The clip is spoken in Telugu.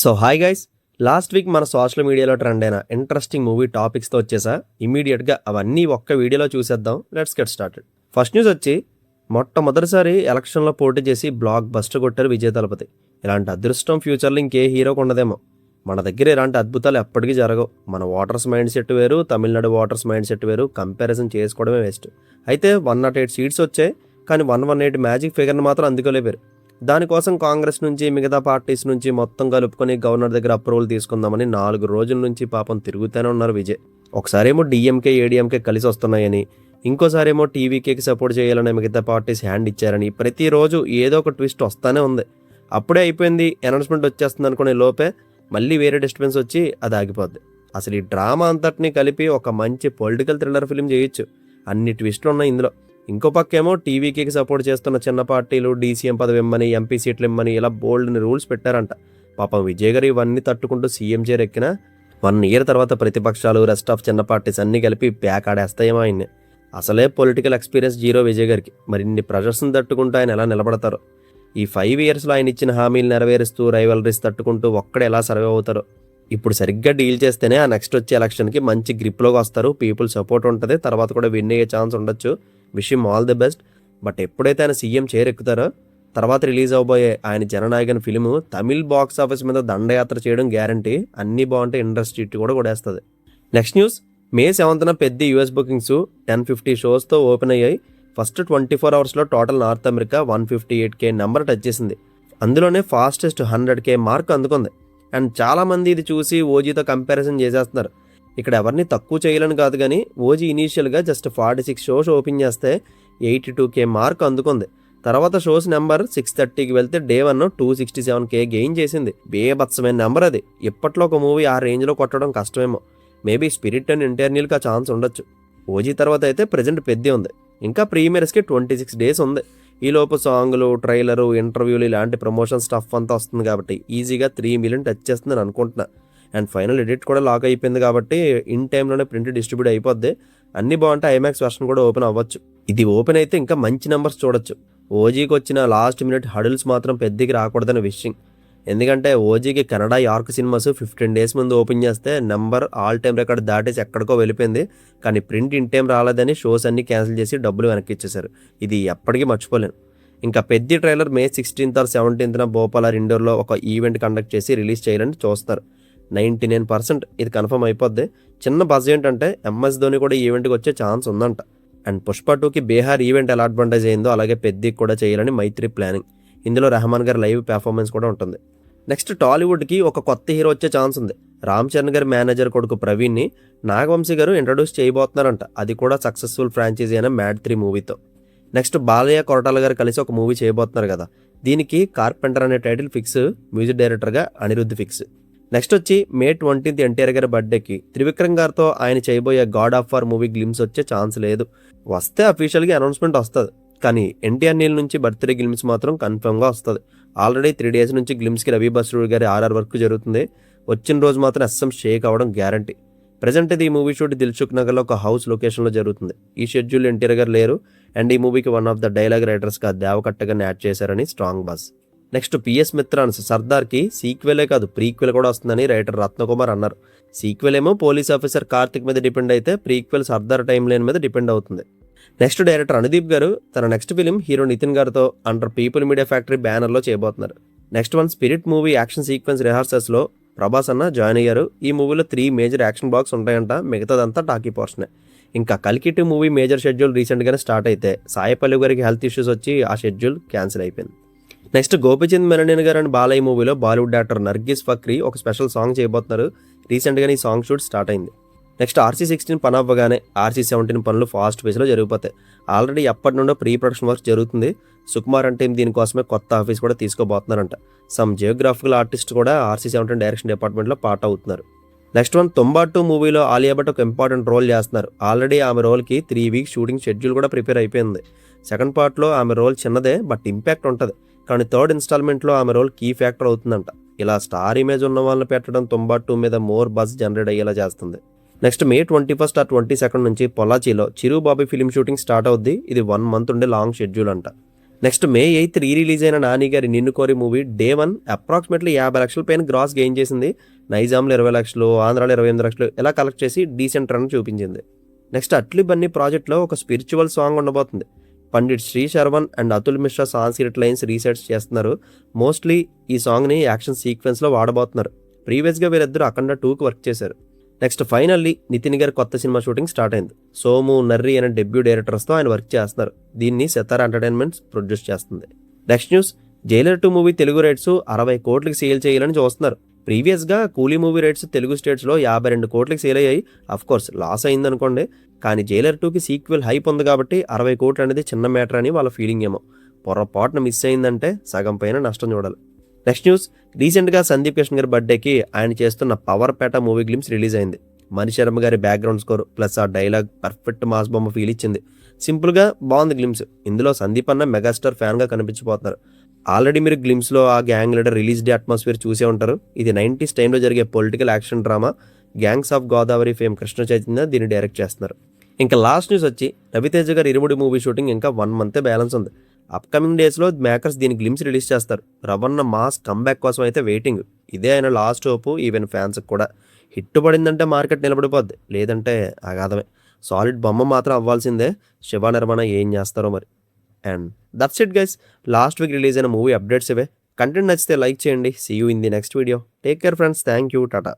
So hi guys, last week మన సోషల్ మీడియాలో ట్రెండ్ అయిన ఇంట్రెస్టింగ్ మూవీ టాపిక్స్తో వచ్చేసా. ఇమీడియట్గా అవన్నీ ఒక్క వీడియోలో చూసేద్దాం. Let's get started. First news వచ్చి, మొట్టమొదటిసారి ఎలక్షన్లో పోటీ చేసి బ్లాక్ బస్టర్ కొట్టారు విజయ్ తలపతి. ఇలాంటి అదృష్టం ఫ్యూచర్లో ఇంకే హీరోకి ఉండదేమో. మన దగ్గర ఇలాంటి అద్భుతాలు ఎప్పటికీ జరగవు. మన ఓటర్స్ మైండ్ సెట్ వేరు, తమిళనాడు ఓటర్స్ మైండ్ సెట్ వేరు. కంపారిజన్ చేసుకోవడమే వేస్ట్. అయితే 108 సీట్స్ వచ్చాయి, కానీ 118 మ్యాజిక్ ఫిగర్ని మాత్రం అందుకోలేపారు. దానికోసం కాంగ్రెస్ నుంచి మిగతా పార్టీస్ నుంచి మొత్తం కలుపుకొని గవర్నర్ దగ్గర అప్రూవల్ తీసుకుందామని 4 రోజుల నుంచి పాపం తిరుగుతూనే ఉన్నారు విజయ్. ఒకసారేమో డిఎంకే ఏడీఎంకే కలిసి వస్తున్నాయని, ఇంకోసారేమో టీవీకేకి సపోర్ట్ చేయాలని మిగతా పార్టీస్ హ్యాండ్ ఇచ్చారని, ప్రతిరోజు ఏదో ఒక ట్విస్ట్ వస్తానే ఉంది. అప్పుడే అయిపోయింది, అనౌన్స్మెంట్ వచ్చేస్తుంది అనుకునే లోపే మళ్ళీ వేరే డిస్టర్బెన్స్ వచ్చి అది ఆగిపోద్ది. అసలు ఈ డ్రామా అంతటినీ కలిపి ఒక మంచి పొలిటికల్ థ్రిల్లర్ ఫిల్మ్ చేయొచ్చు. అన్ని ట్విస్టులు ఉన్నాయి ఇందులో. ఇంకో పక్కేమో టీవీకి సపోర్ట్ చేస్తున్న చిన్న పార్టీలు డీసీఎం పదవి ఇమ్మని, ఎంపీ సీట్లు ఇమ్మని ఇలా బోల్డ్ని రూల్స్ పెట్టారంట. పాపం విజయ్ గారు ఇవన్నీ తట్టుకుంటూ సీఎం చైర్ ఎక్కిన 1 year తర్వాత ప్రతిపక్షాలు, రెస్ట్ ఆఫ్ చిన్న పార్టీస్ అన్నీ కలిపి ప్యాక్ ఆడేస్తాయేమో ఆయన్ని. అసలే పొలిటికల్ ఎక్స్పీరియన్స్ జీరో విజయ్ గారికి. మరి ఇన్ని ప్రెషర్స్ని తట్టుకుంటూ ఆయన ఎలా నిలబడతారో, ఈ 5 yearsలో ఆయన ఇచ్చిన హామీలు నెరవేరుస్తూ రైవలరీస్ తట్టుకుంటూ ఒక్కడే ఎలా సర్వే అవుతారో. ఇప్పుడు సరిగ్గా డీల్ చేస్తేనే ఆ నెక్స్ట్ వచ్చే ఎలక్షన్కి మంచి గ్రిప్లోకి వస్తారు. పీపుల్ సపోర్ట్ ఉంటుంది, తర్వాత కూడా విన్ అయ్యే ఛాన్స్ ఉండొచ్చు. Wish him all the best. But ఎప్పుడైతే ఆయన సీఎం చైర్ ఎక్కుతారో, తర్వాత రిలీజ్ అవబోయే ఆయన Jana Nayagan film Tamil box office మీద దండయాత్ర చేయడం గ్యారంటీ. అన్నీ బాగుంటే ఇండస్ట్రీ కూడా కొడేస్తుంది. నెక్స్ట్ న్యూస్, May 7th పెద్ద యూఎస్ బుకింగ్స్ 1050 షోస్తో ఓపెన్ అయ్యాయి. ఫస్ట్ 24 అవర్స్లో total north America 158K number touch చేసింది. అందులోనే ఫాస్టెస్ట్ 100K మార్క్ అందుకుంది. అండ్ చాలామంది ఇది చూసి ఓజీతో కంపారిజన్ చేసేస్తున్నారు. ఇక్కడ ఎవరిని తక్కువ చేయాలని కాదు, కానీ ఓజీ ఇనీషియల్గా జస్ట్ 46 షోస్ ఓపెన్ చేస్తే 82K మార్క్ అందుకుంది. తర్వాత షోస్ నెంబర్ 630కి వెళ్తే డే 1 267K గెయిన్ చేసింది. బేబత్సమైన నెంబర్ అది. ఇప్పట్లో ఒక మూవీ ఆ రేంజ్లో కొట్టడం కష్టమేమో. మేబీ స్పిరిట్ అండ్ ఇంటర్నల్కి ఆ ఛాన్స్ ఉండొచ్చు. ఓజీ తర్వాత అయితే ప్రజెంట్ పెద్ద ఉంది. ఇంకా ప్రీమియర్స్కి 26 days ఉంది. ఈలోపు సాంగ్లు, ట్రైలరు, ఇంటర్వ్యూలు ఇలాంటి ప్రమోషన్ స్టఫ్ అంతా వస్తుంది కాబట్టి ఈజీగా 3 million టచ్ చేస్తుందని అనుకుంటున్నా. అండ్ ఫైనల్ ఎడిట్ కూడా లాక్ అయిపోయింది కాబట్టి ఇన్ టైంలోనే ప్రింట్ డిస్ట్రిబ్యూట్ అయిపోద్ది. అన్నీ బాగుంటే ఐమాక్స్ వర్షన్ కూడా ఓపెన్ అవ్వచ్చు. ఇది ఓపెన్ అయితే ఇంకా మంచి నెంబర్స్ చూడొచ్చు. ఓజీకి వచ్చిన లాస్ట్ మినిట్ హడిల్స్ మాత్రం పెద్దకి రాకూడదని విషయం. ఎందుకంటే ఓజీకి కెనడా యార్క్ సినిమాస్ 15 days ముందు ఓపెన్ చేస్తే నెంబర్ ఆల్ టైమ్ రికార్డ్ దాటేసి ఎక్కడికో వెళ్ళిపోయింది. కానీ ప్రింట్ ఇన్ టైం రాలేదని షోస్ అన్ని క్యాన్సిల్ చేసి డబ్బులు వెనక్కి ఇచ్చేశారు. ఇది ఎప్పటికీ మర్చిపోలేను. ఇంకా పెద్ద trailer May 16th or 17th Bhopal or ఇండోర్లో ఒక ఈవెంట్ కండక్ట్ చేసి రిలీజ్ చేయాలని చూస్తారు. 99% ఇది కన్ఫర్మ్ అయిపోద్ది. చిన్న బజ్ ఏంటంటే MS ధోని కూడా ఈవెంట్కి వచ్చే ఛాన్స్ ఉందంట. అండ్ పుష్ప 2కి బీహార్ ఈవెంట్ ఎలా అడ్వాంటేజ్ అయిందో అలాగే పెద్దకి కూడా చేయాలని మైత్రి ప్లానింగ్. ఇందులో రెహమాన్ గారి లైవ్ పెర్ఫార్మెన్స్ కూడా ఉంటుంది. నెక్స్ట్ టాలీవుడ్కి ఒక కొత్త హీరో వచ్చే ఛాన్స్ ఉంది. రామ్ చరణ్ గారి మేనేజర్ కొడుకు ప్రవీణ్ని నాగవంశీ గారు ఇంట్రడ్యూస్ చేయబోతున్నారంట. అది కూడా సక్సెస్ఫుల్ ఫ్రాంచైజీ అయిన మ్యాడ్ 3 మూవీతో. నెక్స్ట్ బాలయ్య కొరటాల గారు కలిసి ఒక మూవీ చేయబోతున్నారు కదా. దీనికి కార్పెంటర్ అనే టైటిల్ ఫిక్స్, మ్యూజిక్ డైరెక్టర్గా అనిరుద్ధ్ ఫిక్స్. నెక్స్ట్ వచ్చి May 20th ఎన్టీఆర్ గారి బర్త్డేకి త్రివిక్రమ్ గారితో ఆయన చేయబోయే God of war movie glimpse వచ్చే ఛాన్స్ లేదు. వస్తే అఫీషియల్గా అనౌన్స్మెంట్ వస్తుంది. కానీ ఎన్టీఆర్ నీల్ నుంచి బర్త్డే గ్లిమ్స్ మాత్రం కన్ఫర్మ్గా వస్తుంది. ఆల్రెడీ 3 days నుంచి గ్లిమ్స్కి రవి బస్రూర్ గారి RR వర్క్ జరుగుతుంది. వచ్చిన రోజు మాత్రం SM షేక్ అవ్వడం గ్యారంటీ. ప్రజెంట్ ఇది ఈ మూవీ షూట్ దిల్సుఖ్ నగర్లో ఒక హౌస్ లొకేషన్లో జరుగుతుంది. ఈ షెడ్యూల్ ఎన్టీఆర్ గారు లేరు. అండ్ ఈ మూవీకి వన్ ఆఫ్ ద డైలాగ్ రైటర్స్గా దేవకట్టగారిని యాడ్ చేశారని strong buzz. Next PS Mithran's సర్దార్కి సీక్వెలే కాదు ప్రీక్వెల్ కూడా వస్తుందని రైటర్ రత్నకుమార్ అన్నారు. సీక్వెల్ ఏమో పోలీస్ ఆఫీసర్ కార్తిక్ మీద డిపెండ్ అయితే, ప్రీక్వెల్ సర్దార్ టైమ్ లైన్ మీద డిపెండ్ అవుతుంది. నెక్స్ట్ డైరెక్టర్ అనుదీప్ గారు తన నెక్స్ట్ ఫిలిం హీరో నితిన్ గారితో అండర్ పీపుల్ మీడియా ఫ్యాక్టరీ బ్యానర్లో చేయబోతున్నారు. Next one spirit movie action sequence రిహార్సల్స్లో ప్రభాస్ అన్న జాయిన్ అయ్యారు. ఈ మూవీలో 3 మేజర్ యాక్షన్ బ్లాక్స్ ఉంటాయంట, మిగతాదంతా టాకీ పోర్షనే. ఇంకా కల్కి 2 మూవీ మేజర్ షెడ్యూల్ రీసెంట్గానే స్టార్ట్ అయితే సాయిపల్లి గారికి హెల్త్ ఇష్యూస్ వచ్చి ఆ షెడ్యూల్ క్యాన్సిల్ అయిపోయింది. నెక్స్ట్ గోపిచంద్ మెననేని గారు అండ్ బాలయ్య మూవీలో బాలీవుడ్ యాక్టర్ నర్గిస్ ఫక్రీ ఒక స్పెషల్ సాంగ్ చేయబోతున్నారు. రీసెంట్గానే ఈ సాంగ్ షూట్ స్టార్ట్ అయింది. నెక్స్ట్ RC-16 పని అవ్వగానే RC-17 పనులు ఫాస్ట్ ఫేజ్లో జరిగిపోతాయి. ఆల్రెడీ ఎప్పటి నుండో ప్రీ ప్రొడక్షన్ వర్క్ జరుగుతుంది. సుకుమార్ అంటే దీనికోసమే కొత్త ఆఫీస్ కూడా తీసుకోబోతున్నారంట. సమ్ జియోగ్రాఫికల్ ఆర్టిస్ట్ కూడా RC-17 డైరెక్షన్ డిపార్ట్మెంట్లో పార్ట్ అవుతున్నారు. నెక్స్ట్ వన్ 92 మూవీలో ఆలియా భట్ ఒక ఇంపార్టెంట్ రోల్ చేస్తున్నారు. ఆల్రెడీ ఆమె రోల్కి 3 weeks షూటింగ్ షెడ్యూల్ కూడా ప్రిపేర్ అయిపోయింది. సెకండ్ పార్ట్లో ఆమె రోల్ చిన్నదే బట్ ఇంపాక్ట్ ఉంటుంది. కానీ థర్డ్ ఇన్స్టాల్మెంట్లో ఆమె రోల్ కీ ఫ్యాక్టర్ అవుతుందంట. ఇలా స్టార్ ఇమేజ్ ఉన్న వాళ్ళని పెట్టడం 92 మీద మోర్ బజ్ జనరేట్ అయ్యేలా చేస్తుంది. Next May 21st or 22nd నుంచి పొలాచీలో చిరు బాబీ ఫిలిం షూటింగ్ స్టార్ట్ అవుద్ది. ఇది 1 month ఉండే లాంగ్ షెడ్యూల్ అంట. నెక్స్ట్ మే 8 రిలీజ్ అయిన నాని గారి నిన్ను కోరి మూవీ డే 1 అప్రాక్సిమేట్లీ 50 లక్షల పైన గ్రాస్ గెయిన్ చేసింది. నైజాంలో 20 లక్షలు, ఆంధ్రాలో 28 లక్షలు ఇలా కలెక్ట్ చేసి డీసెంట్ రన్ చూపించింది. నెక్స్ట్ అట్లీ బన్నీ ప్రాజెక్ట్లో ఒక స్పిరిచువల్ సాంగ్ ఉండబోతుంది. Pandit Shri Sharvan and Atul Mishra Sanskrit lines research చేస్తున్నారు. మోస్ట్లీ ఈ సాంగ్ని యాక్షన్ సీక్వెన్స్లో వాడబోతున్నారు. ప్రీవియస్గా వీరిద్దరు అఖండ 2కి వర్క్ చేశారు. నెక్స్ట్ ఫైనల్లీ నితిన్ గారి కొత్త సినిమా షూటింగ్ స్టార్ట్ అయింది. సోము నర్రి అనే డెబ్యూ డైరెక్టర్స్తో ఆయన వర్క్ చేస్తున్నారు. దీన్ని సితారా ఎంటర్టైన్మెంట్స్ ప్రొడ్యూస్ చేస్తుంది. Next news, Jailer 2 movie Telugu rights 60 కోట్లకి సేల్ చేయాలని చూస్తున్నారు. ప్రీవియస్గా కూలీ మూవీ రైట్స్ తెలుగు స్టేట్స్లో 52 కోట్లకి సేల్ అయ్యాయి. అఫ్కోర్స్ లాస్ అయిందనుకోండి, కానీ జైలర్ 2కి సీక్వెల్ హైప్ ఉంది కాబట్టి 60 కోట్లు అనేది చిన్న మ్యాటర్ అని వాళ్ళ ఫీలింగ్ ఏమో. పొరపాటున మిస్ అయిందంటే సగం పైన నష్టం చూడాలి. నెక్స్ట్ న్యూస్, రీసెంట్గా సందీప్ కిషన్ గారి బర్త్డేకి ఆయన చేస్తున్న పవర్ పేట మూవీ గ్లిమ్స్ రిలీజ్ అయింది. మణిశర్మ గారి బ్యాక్గ్రౌండ్ స్కోర్ ప్లస్ ఆ డైలాగ్ పర్ఫెక్ట్ మాస్ బొమ్మ ఫీల్ ఇచ్చింది. సింపుల్గా బాగుంది గ్లిమ్స్. ఇందులో సందీప్ అన్న మెగాస్టార్ ఫ్యాన్గా కనిపించిపోతున్నారు. ఆల్రెడీ మీరు గ్లిమ్స్లో ఆ gang leader release day atmosphere చూసే ఉంటారు. ఇది 90s టైంలో జరిగే political action drama. Gangs of Godavari fame Krishna Chaitanya దీన్ని డైరెక్ట్ చేస్తున్నారు. ఇంకా లాస్ట్ న్యూస్ వచ్చి, రవితేజ గారి ఇరుముడి మూవీ షూటింగ్ ఇంకా 1 మంతే బ్యాలెన్స్ ఉంది. అప్కమింగ్ డేస్లో మేకర్స్ దీని గ్లిమ్స్ రిలీజ్ చేస్తారు. రవణ మాస్ కంబ్యాక్ కోసం అయితే వెయిటింగ్. ఇదే ఆయన లాస్ట్ హోప్ ఈవెన్ ఫ్యాన్స్కి కూడా. హిట్ పడిందంటే మార్కెట్ నిలబడిపోద్ది, లేదంటే అగాధమే. సాలిడ్ బొమ్మ మాత్రం అవ్వాల్సిందే. శివ నిర్మాణ ఏం చేస్తారో మరి. And that's it guys, last week release అయిన మూవీ అప్డేట్స్ ఇవే. కంటెంట్ నచ్చితే లైక్ చేయండి. See you in the next video. Take care friends. Thank you. Tata.